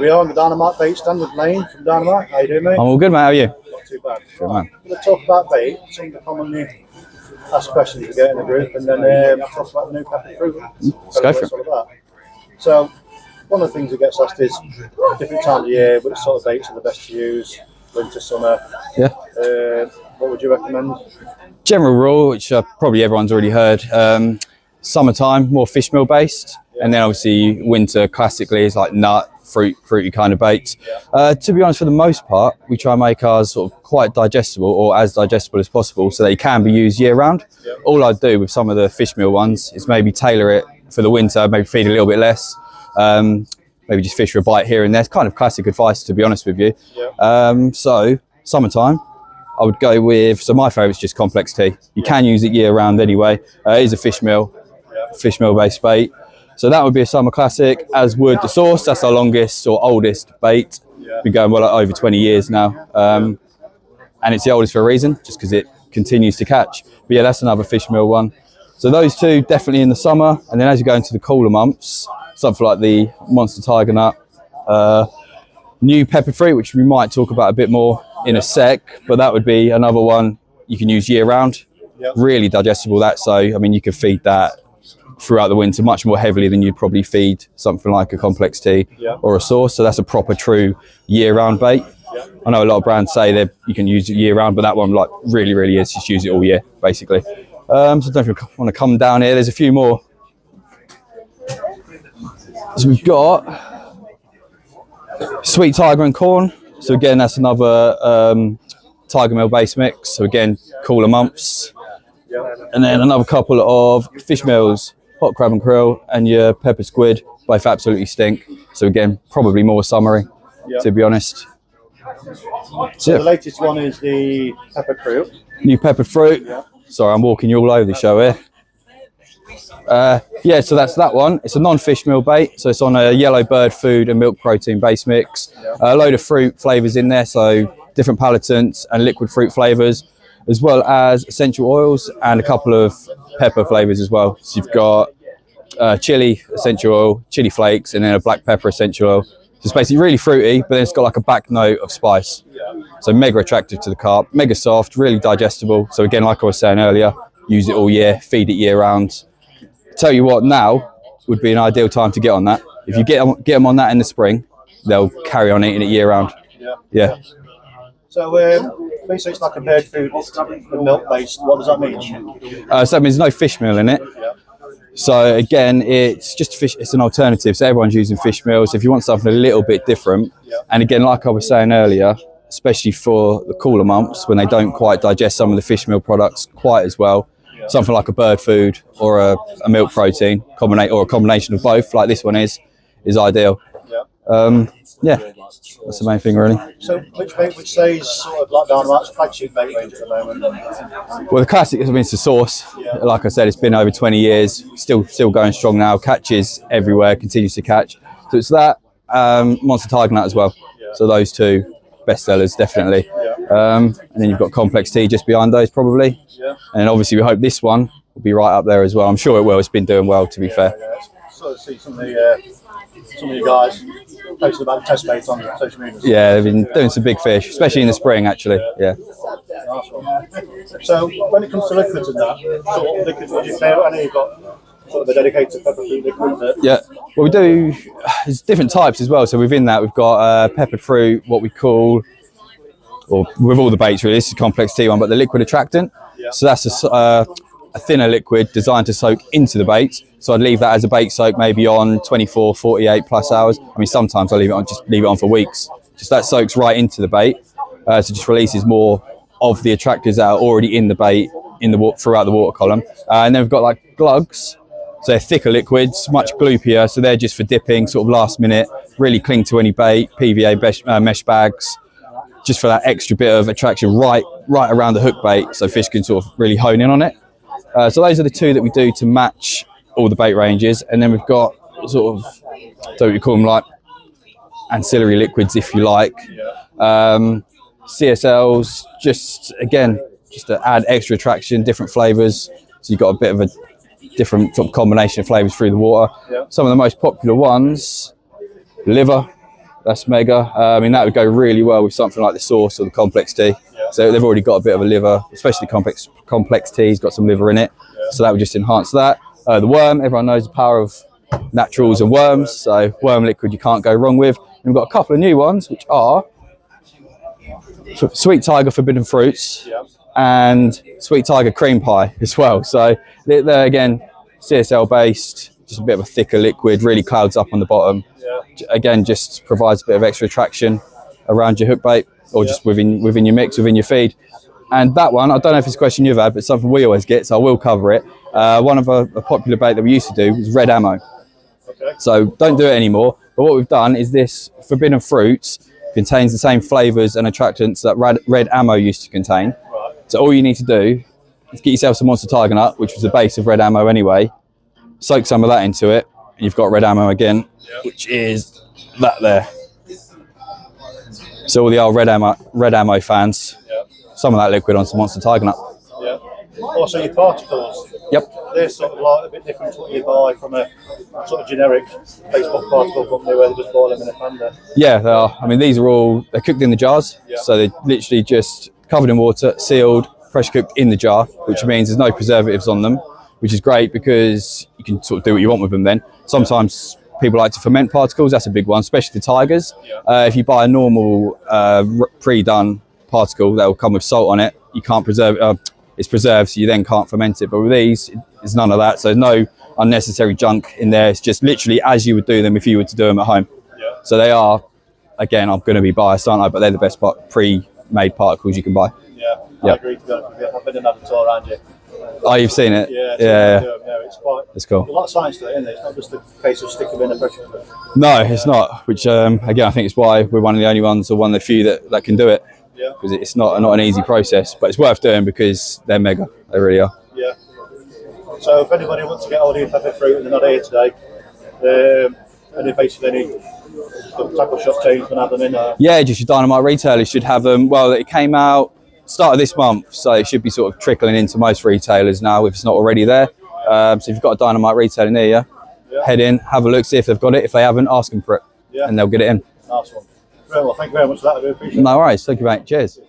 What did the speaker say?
we are on the Dynamite bait stand with Lane from Dynamite. How you doing, mate? I'm all good, mate. How are you? Not too bad. Good, man. I'm going to talk about bait, some of the commonly asked questions we get in the group, and then talk about the new pepper fruit. Let's go for it. All about. So, one of the things that gets asked is different times of year, which sort of baits are the best to use, winter, summer. Yeah. What would you recommend? General rule, which probably everyone's already heard, summertime, more fish meal based. Yeah. And then obviously winter classically is like nut, fruity kind of baits. Yeah. To be honest, for the most part, we try and make ours sort of quite digestible or as digestible as possible so they can be used year round. Yeah. All I'd do with some of the fish meal ones is maybe tailor it for the winter, maybe feed a little bit less. Maybe just fish for a bite here and there. It's kind of classic advice, to be honest with you. Yeah. So summertime, I would go with, so my favourite is just complex tea. You can use it year round anyway. It is a fish meal based bait. So that would be a summer classic, as would the sauce. That's our longest or oldest bait. Been going well over 20 years now. And it's the oldest for a reason, just because it continues to catch. But yeah, that's another fish meal one. So those two definitely in the summer. And then as you go into the cooler months, something like the Monster Tiger Nut, new pepper fruit, which we might talk about a bit more in a sec, but that would be another one you can use year round. Yep. Really digestible that, so I mean you can feed that throughout the winter much more heavily than you'd probably feed something like a complex tea. Yep. Or a sauce. So that's a proper true year round bait. Yep. I know a lot of brands say that you can use it year round, but that one like really is just use it all year basically. So I don't know if you want to come down here, there's a few more. So we've got Sweet Tiger and Corn. So again, that's another Tiger Meal base mix. So again, cooler months. And then another couple of fish meals, Hot Crab and Krill and your Pepper Squid, both absolutely stink. So again, probably more summery, to be honest. So the latest one is the pepper fruit. New pepper fruit. Yeah. Sorry, I'm walking you all over the show here. Yeah, so that's that one. It's a non-fish meal bait, so it's on a yellow bird food and milk protein base mix. A load of fruit flavours in there, so different palatants and liquid fruit flavours, as well as essential oils and a couple of pepper flavours as well. So you've got chili essential oil, chili flakes, and then a black pepper essential oil. So it's basically really fruity, but then it's got like a back note of spice. So mega attractive to the carp, mega soft, really digestible. So again, like I was saying earlier, use it all year, feed it year round. Tell you what, now would be an ideal time to get on that. If you get them on that in the spring, they'll carry on eating it year round. Yeah. So basically it's like a bird food, milk based. What does that mean? So that means no fish meal in it. So again, it's just fish. It's an alternative. So everyone's using fish meals. If you want something a little bit different, and again, like I was saying earlier, especially for the cooler months when they don't quite digest some of the fish meal products quite as well. Something like a bird food or a milk protein or a combination of both, like this one is ideal. Yeah, that's the main thing really. So which bait would say is sort of like Dynamite's flagship bait range at the moment? Well, the classic has been the sauce. Like I said, it's been over 20 years, still going strong now, catches everywhere, continues to catch. So it's that, Monster Tiger Nut as well. So those two best sellers definitely. And then you've got complex tea just behind those probably. And obviously we hope this one will be right up there as well. I'm sure it will. It's been doing well, to be fair. Sort of see some of you guys posting about the test baits on social media. Yeah, they've been doing some big fish, especially in the spring actually. Yeah. Nice one. So when it comes to liquids and that, sort of liquids, what do you favourite? I know you've got sort of a dedicated pepper fruit liquid. Yeah. Well, we do. There's different types as well. So within that, we've got pepper fruit, what we call, or with all the baits really, this is a complex tea one, but the liquid attractant. So that's a thinner liquid designed to soak into the bait. So I'd leave that as a bait soak maybe on 24, 48 plus hours. I mean, sometimes I leave it on for weeks. Just that soaks right into the bait. So just releases more of the attractors that are already in the bait throughout the water column. And then we've got like glugs. So they're thicker liquids, much gloopier. So they're just for dipping, sort of last minute, really cling to any bait, PVA mesh bags. Just for that extra bit of attraction right around the hook bait, so fish can sort of really hone in on it. So those are the two that we do to match all the bait ranges, and then we've got sort of, so you call them like ancillary liquids, if you like. CSLs, just to add extra attraction, different flavours. So you've got a bit of a different sort of combination of flavours through the water. Some of the most popular ones: liver, That's mega. I mean, that would go really well with something like the sauce or the complex tea. So they've already got a bit of a liver, especially complex tea's got some liver in it. So that would just enhance that. The worm, everyone knows the power of naturals and worms. So worm liquid you can't go wrong with. And we've got a couple of new ones, which are Sweet Tiger Forbidden Fruits and Sweet Tiger Cream Pie as well. So they're again, CSL based, just a bit of a thicker liquid, really clouds up on the bottom. Again, just provides a bit of extra traction around your hook bait or just within your mix, within your feed. And that one, I don't know if it's a question you've had, but something we always get, so I will cover it. One of a popular bait that we used to do was red ammo. So don't do it anymore. But what we've done is this Forbidden Fruits contains the same flavours and attractants that red ammo used to contain. So all you need to do is get yourself some Monster Tiger Nut, which was the base of red ammo anyway. Soak some of that into it, and you've got red ammo again, which is that there. So all the old red ammo fans, some of that liquid on some Monster Tiger Nut. Also your particles. They're sort of like a bit different to what you buy from a sort of generic Facebook particle company where they just boil them in a pan there. Yeah, they are. I mean, these are all, they're cooked in the jars. So they're literally just covered in water, sealed, pressure cooked in the jar, which means there's no preservatives on them, which is great because you can sort of do what you want with them then. Sometimes people like to ferment particles. That's a big one, especially the tigers. If you buy a normal pre-done particle that will come with salt on it, you can't preserve it's preserved, so you then can't ferment it. But with these, there's none of that. So no unnecessary junk in there. It's just literally as you would do them if you were to do them at home. So they are, again, I'm going to be biased, aren't I? But they're the best pre-made particles you can buy. I agree, to be honest with you. I've been in that tour around you. Oh, you've seen it? Yeah. It's quite. It's cool. There's a lot of science to it, isn't it? It's not just a case of sticking them in a pressure cooker. No, it's not. Which again, I think it's why we're one of the only ones, or one of the few that can do it. Because it's not an easy process, but it's worth doing because they're mega. They really are. So if anybody wants to get hold of your pepper fruit and they're not here today, and basically any tackle shop chains can have them in. Yeah, just your Dynamite retailers should have them. Well, it came out start of this month, so it should be sort of trickling into most retailers now if it's not already there. So if you've got a Dynamite retailer near you, head in, have a look, see if they've got it. If they haven't, ask them for it, and they'll get it in. Nice one. Well, thank you very much for that. I do appreciate it. No worries. Thank you, mate. Cheers.